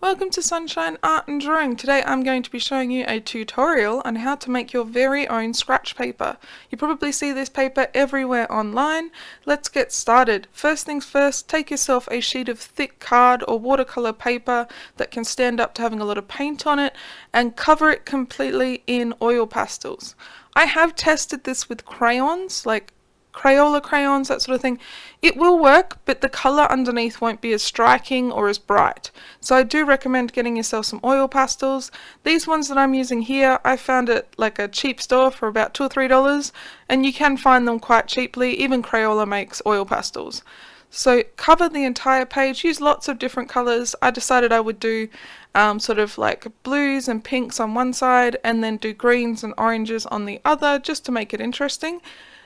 Welcome to Sunshine Art and Drawing. Today I'm going to be showing you a tutorial on how to make your very own scratch paper. You probably see this paper everywhere online. Let's get started. First things first, take yourself a sheet of thick card or watercolor paper that can stand up to having a lot of paint on it and cover it completely in oil pastels. I have tested this with crayons, like Crayola crayons, that sort of thing. It will work, but the colour underneath won't be as striking or as bright. So I do recommend getting yourself some oil pastels. These ones that I'm using here, I found at like a cheap store for about $2 or $3, and you can find them quite cheaply. Even Crayola makes oil pastels. So cover the entire page, use lots of different colours. I decided I would do sort of like blues and pinks on one side and then do greens and oranges on the other, just to make it interesting.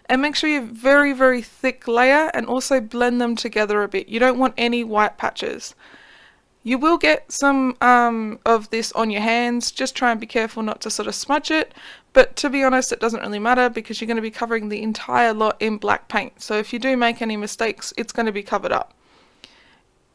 And make sure you have very thick layer and also blend them together a bit. You don't want any white patches. You will get some of this on your hands. Just try and be careful not to sort of smudge it. But to be honest, it doesn't really matter because you're going to be covering the entire lot in black paint. So if you do make any mistakes, it's going to be covered up.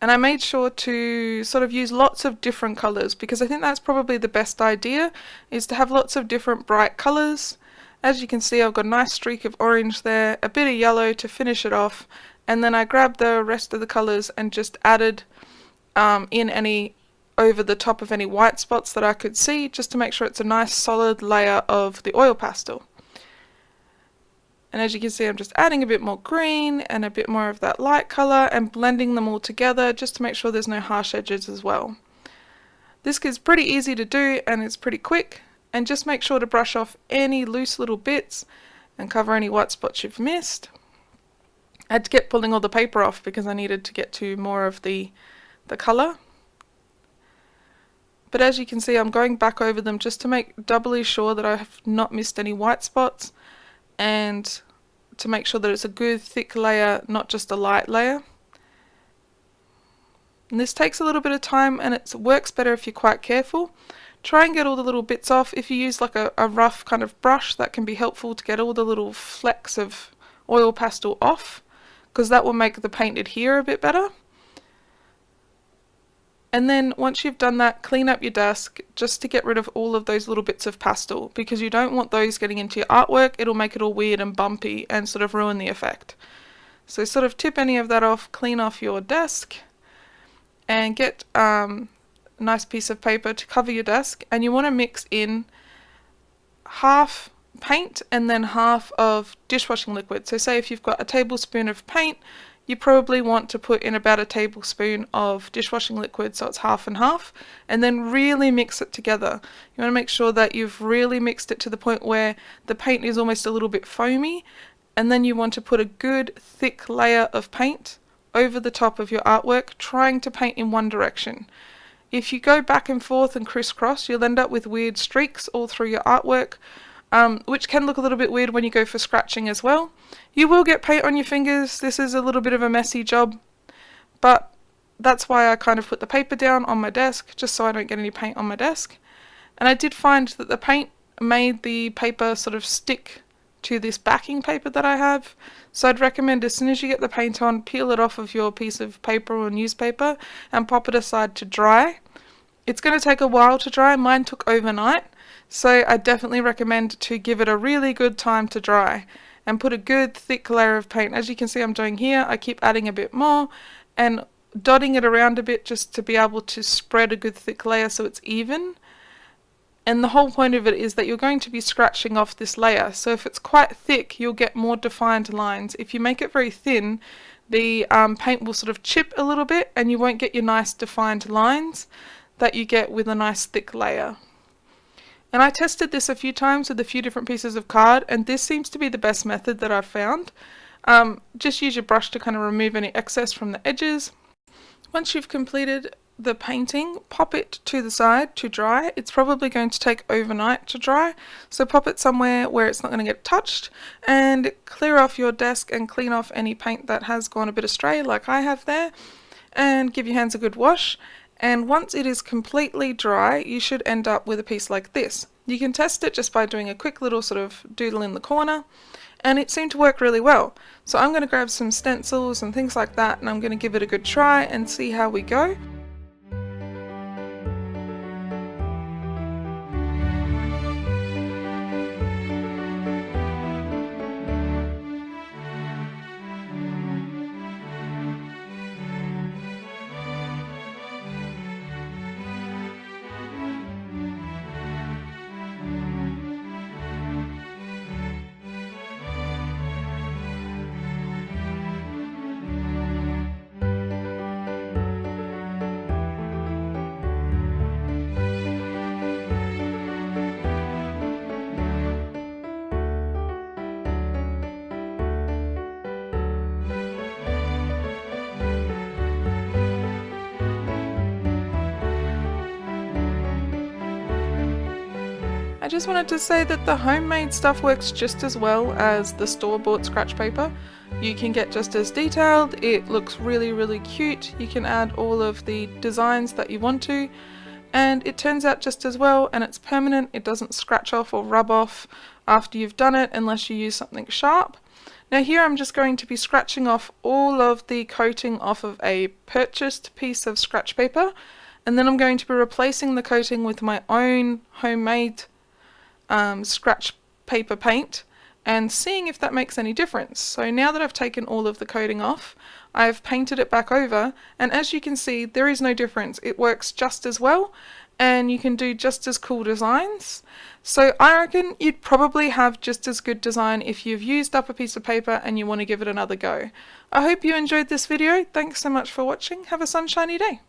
And I made sure to sort of use lots of different colors because I think that's probably the best idea, is to have lots of different bright colors. As you can see, I've got a nice streak of orange there, a bit of yellow to finish it off, and then I grabbed the rest of the colours and just added in any over the top of any white spots that I could see, just to make sure it's a nice solid layer of the oil pastel. And as you can see, I'm just adding a bit more green and a bit more of that light colour and blending them all together just to make sure there's no harsh edges as well. This is pretty easy to do and it's pretty quick. And just make sure to brush off any loose little bits and cover any white spots you've missed. I had to get pulling all the paper off because I needed to get to more of the colour. But as you can see, I'm going back over them just to make doubly sure that I have not missed any white spots and to make sure that it's a good thick layer, not just a light layer. And this takes a little bit of time and it works better if you're quite careful. Try and get all the little bits off. If you use like a rough kind of brush, that can be helpful to get all the little flecks of oil pastel off, because that will make the paint adhere a bit better. And then once you've done that, clean up your desk just to get rid of all of those little bits of pastel, because you don't want those getting into your artwork. It'll make it all weird and bumpy and sort of ruin the effect. So sort of tip any of that off, clean off your desk, and get nice piece of paper to cover your desk, and you want to mix in half paint and then half of dishwashing liquid. So say if you've got a tablespoon of paint, you probably want to put in about a tablespoon of dishwashing liquid, so it's half and half, and then really mix it together. You want to make sure that you've really mixed it to the point where the paint is almost a little bit foamy, and then you want to put a good thick layer of paint over the top of your artwork, trying to paint in one direction. If you go back and forth and crisscross, you'll end up with weird streaks all through your artwork, which can look a little bit weird when you go for scratching as well. You will get paint on your fingers. This is a little bit of a messy job, but that's why I kind of put the paper down on my desk, just so I don't get any paint on my desk. And I did find that the paint made the paper sort of stick to this backing paper that I have. So I'd recommend as soon as you get the paint on, peel it off of your piece of paper or newspaper and pop it aside to dry. It's going to take a while to dry. Mine took overnight, so I definitely recommend to give it a really good time to dry and put a good thick layer of paint. As you can see I'm doing here, I keep adding a bit more and dotting it around a bit just to be able to spread a good thick layer so it's even. And the whole point of it is that you're going to be scratching off this layer. So if it's quite thick, you'll get more defined lines. If you make it very thin, the paint will sort of chip a little bit and you won't get your nice defined lines that you get with a nice thick layer. And I tested this a few times with a few different pieces of card, and this seems to be the best method that I've found. Just use your brush to kind of remove any excess from the edges. Once you've completed the painting, pop it to the side to dry. It's probably going to take overnight to dry, so pop it somewhere where it's not going to get touched, and clear off your desk and clean off any paint that has gone a bit astray like I have there, and give your hands a good wash. And once it is completely dry, you should end up with a piece like this. You can test it just by doing a quick little sort of doodle in the corner, and it seemed to work really well. So I'm going to grab some stencils and things like that, and I'm going to give it a good try and see how we go. I just wanted to say that the homemade stuff works just as well as the store-bought scratch paper. You can get just as detailed, it looks really cute, you can add all of the designs that you want to, and it turns out just as well, and it's permanent. It doesn't scratch off or rub off after you've done it unless you use something sharp. Now here I'm just going to be scratching off all of the coating off of a purchased piece of scratch paper, and then I'm going to be replacing the coating with my own homemade scratch paper paint and seeing if that makes any difference. So now that I've taken all of the coating off, I've painted it back over, and as you can see, there is no difference. It works just as well, and you can do just as cool designs. So I reckon you'd probably have just as good design if you've used up a piece of paper and you want to give it another go. I hope you enjoyed this video. Thanks so much for watching. Have a sunshiny day.